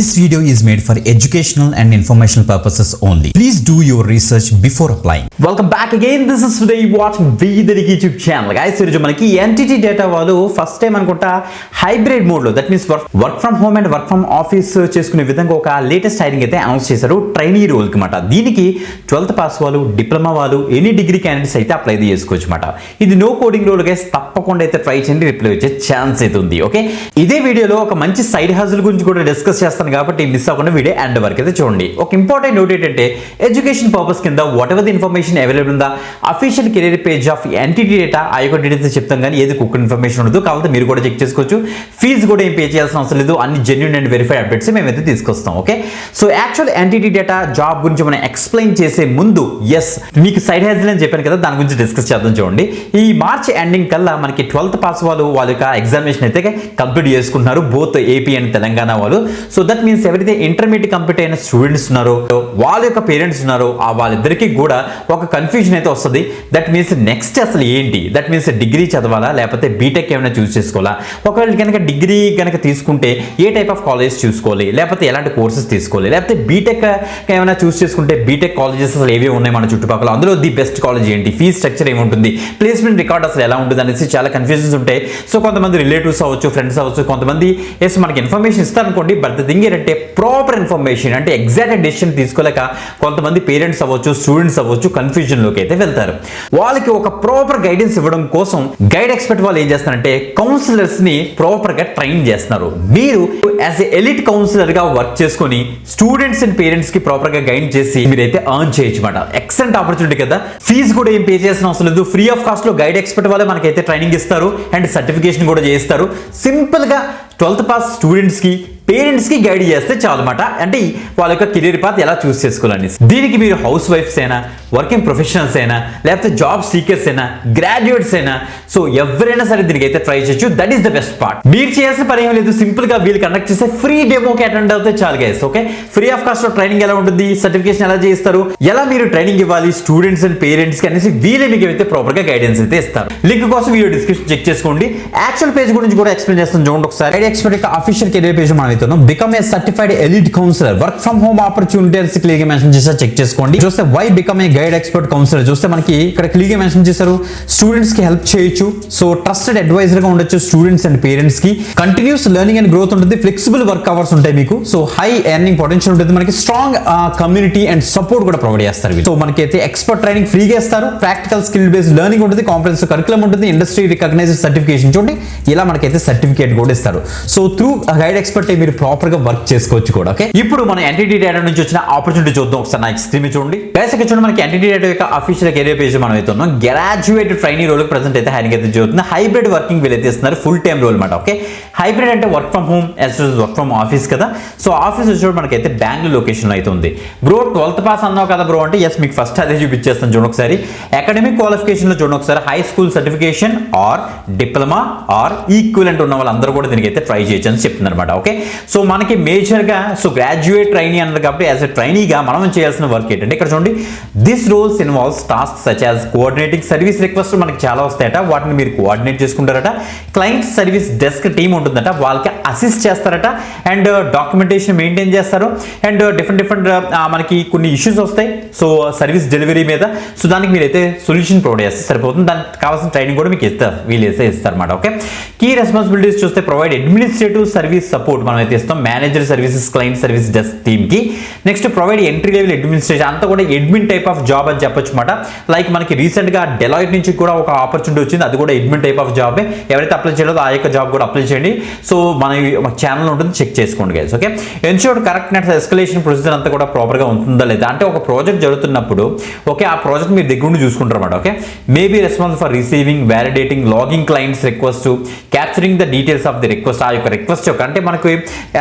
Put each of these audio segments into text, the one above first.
This video is made for educational and informational purposes only. Please do your research before applying. Welcome back again. This is today watching Veedariki YouTube channel. Guys, ఈరోజు మనకి NTT Data వాళ్ళు first time అనుకుంటా hybrid mode లో, that means work from home and work from office చేసుకునే విధంగా ఒక latest hiring అయితే announce చేశారు ట్రైనీ రోల్ కి మాట. దీనికి 12th పాస్ వాళ్ళు, డిప్లొమా వాళ్ళు, ఎనీ డిగ్రీ క్యాండిడేట్స్ అయితే అప్లై చేసుకోవచ్చు మాట. ఇది నో కోడింగ్ రోల్ గైస్, తప్పకుండా అయితే ట్రై చేయండి, రిప్లై వచ్చే ఛాన్స్ అయితే ఉంది. ఓకే, ఇదే వీడియోలో ఒక మంచి సైడ్ హజిల్ గురించి కూడా డిస్కస్ చేస్తాను కాబట్టి మిస్ అవ్వకుండా వీడియో ఎండ్ వరకు అయితే చూడండి. ఒక ఇంపార్టెంట్ నోట్ ఏంటంటే, ఎడ్యుకేషన్ పర్పస్ కింద whatever the information available ఉందా official career page of NTT Data ఆ యొక్క డీటెయిల్స్ చెప్తాం, కానీ ఏది కుక్ ఇన్ఫర్మేషన్ ఉండదు. కాబట్టి మీరు కూడా చెక్ చేసుకోవచ్చు. ఫీజు కూడా ఏం పే చేయాల్సిన అవసరం లేదు. అన్ని జెన్యూన్ అండ్ వెరిఫైడ్ అప్డేట్స్ మేమైతే తీసుకొస్తాం. Okay, so actual NTT Data job గురించి మనం ఎక్స్ప్లెయిన్ చేసే ముందు మీకు సైడ్ హజిల్ అని చెప్పాను కదా, దాని గురించి డిస్కస్ చేద్దాం. చూడండి, ఈ మార్చ్ ఎండింగ్ కల్లా మనకి 12th పాస్ వాళ్ళు వాళ్ళ యొక్క ఎగ్జామినేషన్ అయితే కంప్లీట్ చేసుకుంటున్నారు, బోత్ ఏపీ అండ్ తెలంగాణ వాళ్ళు. సో దట్ మీన్స్ ఎవరైతే ఇంటర్మీడియట్ కంప్లీట్ అయిన స్టూడెంట్స్ ఉన్నారో, వాళ్ళ యొక్క పేరెంట్స్ ఉన్నారో, వాళ్ళిద్దరికీ కూడా ఒక కన్ఫ్యూజన్ అయితే వస్తుంది. దట్ మీన్స్ నెక్స్ట్ అసలు ఏంటి, దట్ మీన్స్ డిగ్రీ చదవాలా లేకపోతే బీటెక్ ఏమైనా చూస్ చేసుకోవాలా, ఒకవేళ కనుక డిగ్రీ కనుక తీసుకుంటే ఏ టైప్ ఆఫ్ కాలేజ్ చూసుకోవాలి, లేకపోతే ఎలాంటి కోర్సెస్ తీసుకోవాలి, లేకపోతే బీటెక్ ఏమైనా చూస్ చేసుకుంటే బీటెక్ కాలేజెస్ అసలు ఏవి ఉన్నాయి మన చుట్టుపక్కల, అందులో ది బెస్ట్ కాలేజ్ ఏంటి, ఫీజ్ స్ట్రక్చర్ ఏముంటుంది, ప్లేస్మెంట్ రికార్డ్ అసలు ఎలా ఉంటుంది అనేసి చాలా కన్ఫ్యూజన్స్ ఉంటాయి. సో కొంతమంది రిలేటివ్స్ అవ్వచ్చు, ఫ్రెండ్స్ అవ్వచ్చు, కొంతమంది ఎస్ మనకి ఇన్ఫర్మేషన్ ఇస్తారనుకోండి, బట్ ద థింగ్ ఏంటంటే ప్రాపర్ ఇన్ఫర్మేషన్ అంటే ఎగ్జాక్ట్ డెసిషన్ తీసుకోలేక కొంతమంది పేరెంట్స్ అవ్వచ్చు, స్టూడెంట్స్ అవ్వచ్చు కన్ఫ్యూజన్లోకి అయితే వెళ్తారు. వాళ్ళకి ఒక ప్రాపర్ గైడెన్స్ ఇవ్వడం కోసం గైడ్ ఎక్స్పర్ట్ వాళ్ళు ఏం చేస్తారంటే కౌన్సిలర్స్ ని ప్రాపర్ గా ట్రైన్ చేస్తున్నారు. మీరు యాజ్ ఎ ఎలిట్ కౌన్సిలర్ గా వర్క్ చేసుకొని స్టూడెంట్స్ అండ్ పేరెంట్స్ కి ప్రాపర్ గా గైడ్ చేసి మీరైతే ఎర్న్ చేయొచ్చు మాట. ఎక్సలెంట్ ఆపర్చునిటీ కదా. ఫీజు కూడా ఏం పే చేయాల్సిన అవసరం లేదు. ఫ్రీ ఆఫ్ కాస్ట్ లో గైడ్ ఎక్స్పర్ట్ వాళ్ళే మనకైతే ట్రైనింగ్ ఇస్తారు అండ్ సర్టిఫికేషన్ కూడా చేస్తారు. సింపుల్ గా 12th పాస్ స్టూడెంట్స్ కి పేరెంట్స్ కి గైడ్ చేస్తే చాలు మాట. అంటే వాళ్ళ యొక్క కెరీర్ పాత్ ఎలా చూస్ చేసుకోవాలని. దీనికి మీరు హౌస్ వైఫ్స్ అయినా, వర్కింగ్ ప్రొఫెషనల్స్ అయినా, లేకపోతే జాబ్ సీకర్స్ అయినా, గ్రాడ్యుయేట్స్ అయినా, సో ఎవరైనా సరే దీనికి అయితే ట్రై చేయొచ్చు. That is the best part. మీరు చేయాల్సిన పని ఏం లేదు, సింపుల్ గా వీళ్ళు కండక్ట్ చేసే ఫ్రీ డెమోకి అటెండ్ అవుతే చాలు guys. Okay, free of cost లో ట్రైనింగ్ ఎలా ఉంటుంది, సర్టిఫికేషన్ ఎలా చేస్తారు, ఎలా మీరు ట్రైనింగ్ ఇవ్వాలి స్టూడెంట్స్ అండ్ పేరెంట్స్ కి అనేసి వీళ్ళే మీకు అయితే ప్రాపర్ గా గైడెన్స్ అయితే ఇస్తారు. లింక్ కోసం వీడియో డిస్క్రిప్షన్ చెక్ చేసుకోండి. యాక్చువల్ పేజ్ గురించి కూడా ఎక్స్ప్లెయిన్ చేస్తాను చూడండి ఒకసారి. గైడ్ ఎక్స్పర్ట్ యొక్క అఫీషియల్ కెరీర్ పేజ్ మనం అయితే become a certified elite counsellor, work from home opportunities clear గా మెన్షన్ చేశారు, చెక్ చేసుకోండి. చూస్తే why become a guide expert counsellor చూస్తే మనకి ఇక్కడ క్లియర్ గా మెన్షన్ చేశారు. స్టూడెంట్స్ కి హెల్ప్ చేయొచ్చు, సో ట్రస్టెడ్ అడ్వైజర్ గా ఉండొచ్చు స్టూడెంట్స్ అండ్ పేరెంట్స్ కి. కంటిన్యూస్ లెర్నింగ్ అండ్ గ్రోత్ ఉంటుంది, ఫ్లెక్సిబుల్ వర్క్ అవర్స్ ఉంటాయి మీకు, సో హై ఎర్నింగ్ పొటెన్షియల్ ఉంటుంది మనకి. స్ట్రాంగ్ కమ్యూనిటీ అండ్ సపోర్ట్ కూడా ప్రొవైడ్ చేస్తారు. సో మనకి అయితే ఎక్స్పర్ట్ ట్రైనింగ్ ఫ్రీగా ఇస్తారు, ప్రాక్టికల్ స్కిల్ బేస్డ్ లెర్నింగ్ ఉంటుంది, కాంప్రహెన్సివ్ కరికులం ఉంటుంది, ఇండస్ట్రీ రికగ్నైజ్డ్ సర్టిఫికేషన్ చూడండి, ఇలా మనకైతే సర్టిఫికేట్ కూడా ఇస్తారు. సో త్రూ గైడ్ ఎక్స్పర్ట్ మీరు ప్రాపర్ గా వర్క్ చేసుకోవచ్చు కూడా. ఓకే, ఇప్పుడు మన NTT Data నుంచి వచ్చిన ఆపర్చునిటీ చూద్దాం ఒకసారి. నా స్క్రీన్ చూడండి గైస్, ఇక్కడ చూడండి మనకి NTT Data యొక్క అఫీషియల్ కెరీర్ పేజ్ మనం అయితే ఉన్నాం. గ్రాడ్యుయేట్ ట్రైనీ రోల్ ప్రెసెంట్ అయితే హైరింగ్ అయితే జరుగుతుంది. హైబ్రిడ్ వర్కింగ్ వీళ్ళైతే ఇస్తున్నారు, ఫుల్ టైం రోల్ అనమాట. ఓకే, హైబ్రిడ్ అంటే work from home as work from office కదా. సో ఆఫీస్ వచ్చేటప్పుడు మనకైతే బెంగళూరు లొకేషన్ లో అయితే ఉంది. బ్రో 12th పాస్ అన్నావు కదా బ్రో అంటే, ఎస్ మీకు ఫస్ట్ అదే చూపించేస్తాను చూడండి ఒకసారి. అకాడమిక్ క్వాలిఫికేషన్ లో చూడండి ఒకసారి, high school certification or diploma or equivalent ఉన్న వాళ్ళందరూ కూడా దీనికి అయితే ట్రై చేయొచ్చు అని చెప్తున్నారు అనమాట. ఓకే, సో మనకి మేజర్ గా సో గ్రాడ్యుయేట్ ట్రైనీ అన్నారు కాబట్టి యాజ్ ఎ ట్రైనీగా మనం చేయాల్సిన వర్క్ ఏంటంటే, ఇక్కడ చూడండి this roles involves tasks such as coordinating service request మనకి చాలా వస్తాయట, వాటిని మీరు కోఆర్డినేట్ చేసుకుంటారట. క్లయింట్ సర్వీస్ డెస్క్ టీమ్ ఉంటుందట, వాళ్ళకి అసిస్ట్ చేస్తారట, అండ్ డాక్యుమెంటేషన్ మెయింటైన్ చేస్తారు, అండ్ డిఫరెంట్ మనకి కొన్ని ఇష్యూస్ వస్తాయి సో సర్వీస్ డెలివరీ మీద. సో దానికి మీరైతే సొల్యూషన్ ప్రొవైడ్ చేస్తే సరిపోతుంది. దానికి కావాల్సిన ట్రైనింగ్ కూడా మీకు వీళ్ళైతే ఇస్తారన్నమాట. ఓకే, కీ రెస్పాన్సిబిలిటీస్ చూస్తే ప్రొవైడ్ అడ్మినిస్ట్రేటివ్ సర్వీస్ సపోర్ట్ మనం అయితే ఇస్తాం manager services client service desk team కి. Next provide entry level administration, అంతా కూడా అడ్మిన్ టైప్ ఆఫ్ జాబ్ అని చెప్పొచ్చు మాట. లైక్ మనకి రీసెంట్ గా డెలాయిట్ నుంచి కూడా ఒక ఆపర్చునిటీ వచ్చింది, అది కూడా అడ్మిన్ టైప్ ఆఫ్ జాబ్. ఎవరైతే అప్లై చేయలేదో ఆ యొక్క జాబ్ కూడా అప్లై చేయండి. సో మన ఛానల్ ఉంటుంది, చెక్ చేసుకోండి guys. Okay, ensure correctness escalation procedure అంతా కూడా ప్రాపర్ గా ఉంటుందా లేదా, అంటే ఒక ప్రాజెక్ట్ జరుగుతున్నప్పుడు ఓకే ఆ ప్రాజెక్ట్ మీరు దగ్గర నుండి చూసుకుంటారు అన్నమాట. Okay, maybe response for receiving, validating, logging clients request, capturing the details of the request. ఆ యొక్క రిక్వెస్ట్ యొక్క అంటే మనకు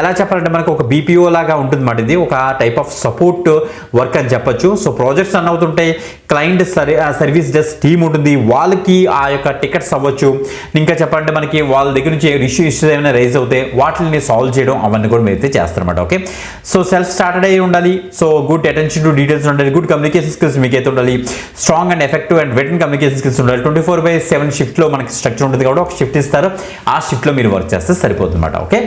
ఎలా చెప్పాలంటే మనకు ఒక BPO లాగా ఉంటుంది మాట. ఇది ఒక టైప్ ఆఫ్ సపోర్ట్ వర్క్ అని చెప్పొచ్చు. సో ప్రాజెక్ట్స్ రన్ అవుతుంటాయి, క్లయింట్ సర్వీస్ డెస్క్ టీమ్ ఉంటుంది, వాళ్ళకి ఆ యొక్క టికెట్స్ అవ్వచ్చు. ఇంకా చెప్పాలంటే మనకి వాళ్ళ దగ్గర నుంచి ఇష్యూస్ ఇష్యూస్ ఏమైనా రైజ్ అవుతాయి వాటిని సాల్వ్ చేయడం అవన్నీ కూడా మీరు అయితే చేస్తారన్నమాట. ఓకే, సో సెల్ఫ్ స్టార్టెడ్ అయ్యి ఉండాలి, so good attention to details ఉండాలి, గుడ్ కమ్యూనికేషన్ స్కిల్స్ మీకు అయితే ఉండాలి, strong and effective and written communication skills ఉండాలి. 24/7 షిఫ్ట్లో మనకి స్ట్రక్చర్ ఉంటుంది కాబట్టి ఒక షిఫ్ట్ ఇస్తారు, ఆ షిఫ్ట్లో మీరు వర్క్ చేస్తే సరిపోతుంది అన్నమాట. ఓకే,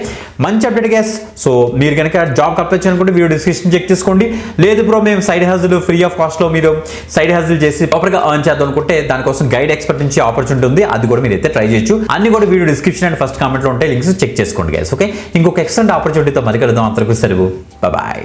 మంచి అప్డేట్ గైస్. సో మీరు కనుక జాబ్ అప్లై చేయాలనుకుంటే వీడియో డిస్క్రిప్షన్ చెక్ చేసుకోండి. లేదు బ్రో మేము సైడ్ హజిల్ ఫ్రీ ఆఫ్ కాస్ట్లో మీరు సైడ్ హజిల్ చేసి ప్రాపర్గా ఎర్న్ చేద్దాం అనుకుంటే దానికోసం గైడ్ ఎక్స్పర్ట్ నుంచి ఆపర్చునిటీ ఉంది, అది కూడా మీరు అయితే ట్రై చేయొచ్చు. అన్ని కూడా వీడియో డిస్క్రిప్షన్ అండ్ ఫస్ట్ కామెంట్లో ఉంటాయి, లింక్స్ చెక్ చేసుకోండి గైస్. ఓకే, ఇంకొక ఎక్సలెంట్ ఆపర్చునిటీతో మరి కలుద్దాం. అంతవరకు సెలవు, బాయ్.